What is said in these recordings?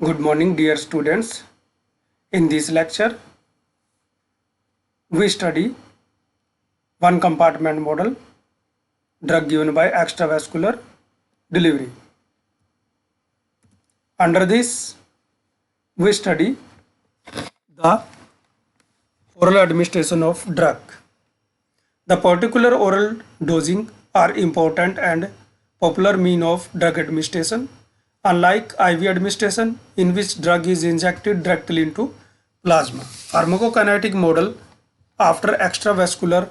Good morning, dear students. In this lecture, we study one compartment model, drug given by extravascular delivery. Under this, we study the oral administration of drug. The particular oral dosing are important and popular mean of drug administration. Unlike IV administration, in which drug is injected directly into plasma. Pharmacokinetic model after extravascular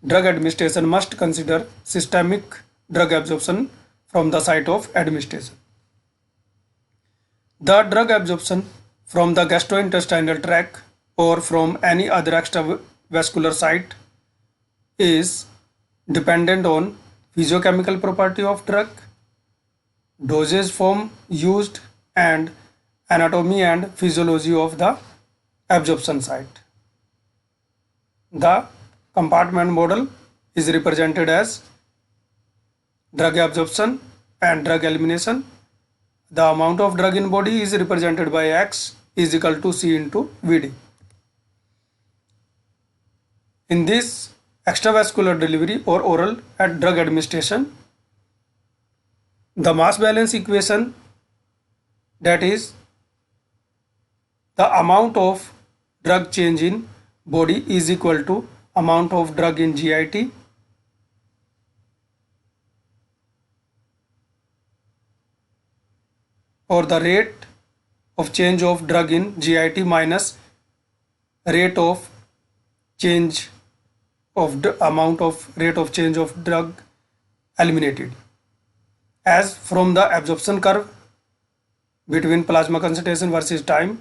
drug administration must consider systemic drug absorption from the site of administration. The drug absorption from the gastrointestinal tract or from any other extravascular site is dependent on physiochemical property of drug, dosage form used, and anatomy and physiology of the absorption site. The compartment model is represented as drug absorption and drug elimination. The amount of drug in body is represented by X is equal to C into Vd. In this extravascular delivery or oral at drug administration, the mass balance equation, that is the amount of drug change in body is equal to amount of drug in GIT or the rate of change of drug in GIT minus rate of change of the amount of rate of change of drug eliminated. As from the absorption curve between plasma concentration versus time,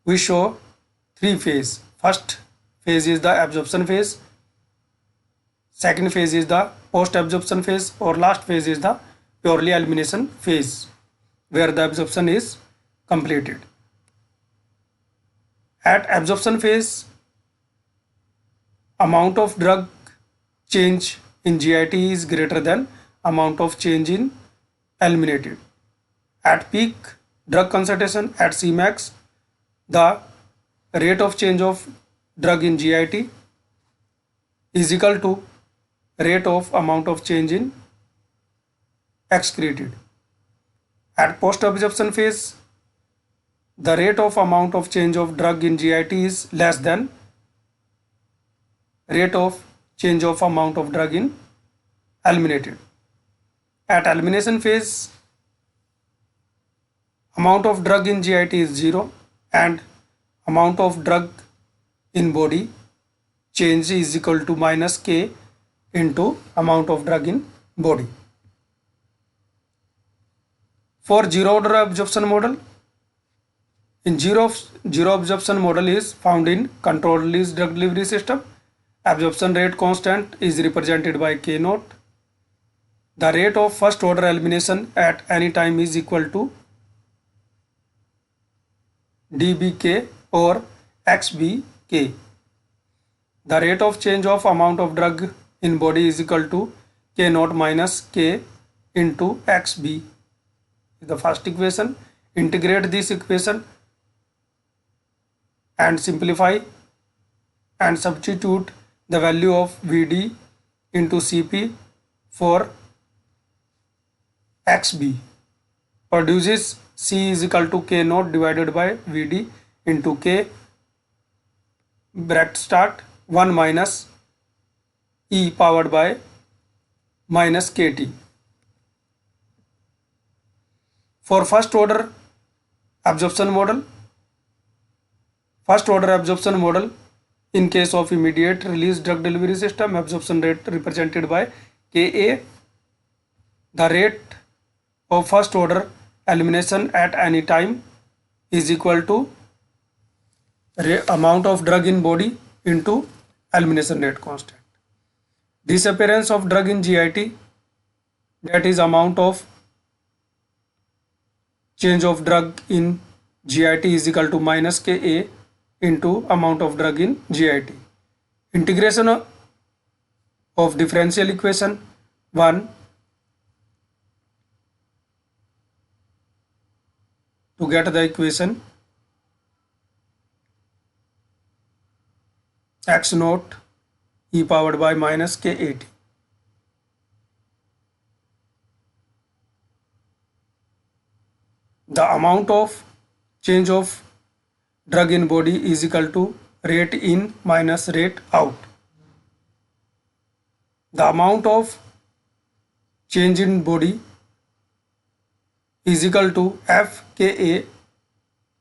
we show three phases. First phase is the absorption phase, second phase is the post absorption phase, or last phase is the purely elimination phase where the absorption is completed. At absorption phase, amount of drug change in GIT is greater than amount of change in eliminated. At peak drug concentration at Cmax, the rate of change of drug in GIT is equal to rate of amount of change in excreted. At post-absorption phase, the rate of amount of change of drug in GIT is less than rate of change of amount of drug in eliminated. At elimination phase, amount of drug in GIT is 0 and amount of drug in body change is equal to minus K into amount of drug in body. For zero order absorption model, in zero absorption model is found in controlled release drug delivery system. Absorption rate constant is represented by K naught. The rate of first order elimination at any time is equal to dBk or xBk. The rate of change of amount of drug in body is equal to K naught minus K into xB. The first equation. Integrate this equation and simplify and substitute the value of Vd into Cp for xB produces C is equal to K naught divided by Vd into K bracket start 1 minus E powered by minus Kt. For first order absorption model, in case of immediate release drug delivery system, absorption rate represented by Ka. The rate of first order elimination at any time is equal to amount of drug in body into elimination rate constant. Disappearance of drug in GIT, that is amount of change of drug in GIT is equal to minus Ka into amount of drug in GIT. Integration of differential equation 1 to get the equation x naught e powered by minus kat. The amount of change of drug in body is equal to rate in minus rate out. The amount of change in body is equal to FKA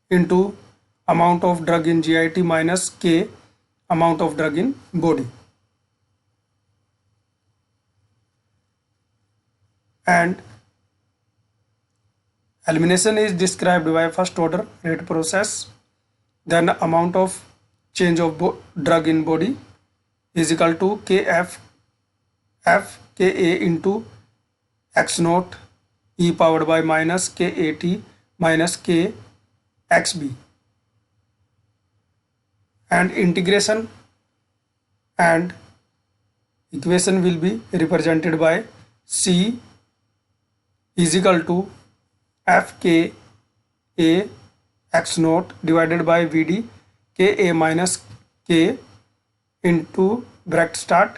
into amount of drug in GIT minus K amount of drug in body. And elimination is described by first order rate process. Then amount of change of drug in body is equal to FKA into x naught e powered by minus kat minus k xb, and integration and equation will be represented by C is equal to FKA x naught divided by VD Ka minus K into bracket start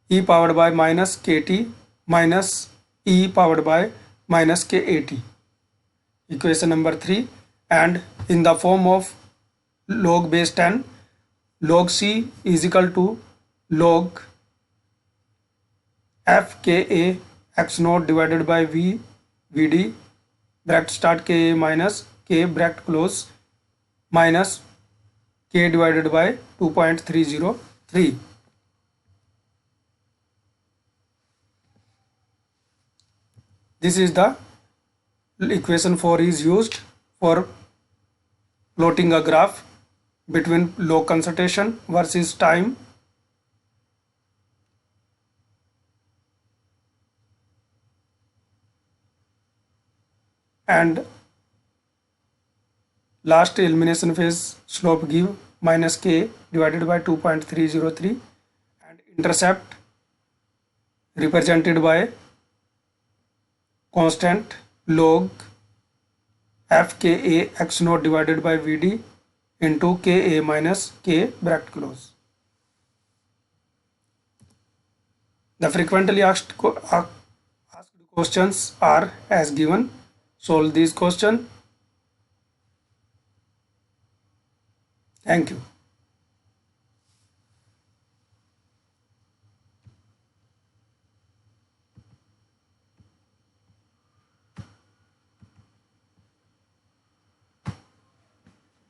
e powered by minus kt minus e powered by minus kat. Equation number 3, and in the form of log base 10, log C is equal to log FKA x naught divided by VD bracket start Ka minus K bracket close minus K divided by 2.303. This is the equation 4 is used for plotting a graph between log concentration versus time. And last elimination phase slope give minus K divided by 2.303, and intercept represented by constant log FKA x naught divided by VD into Ka minus K bracket close. The frequently asked questions are as given. Solve these questions. Thank you.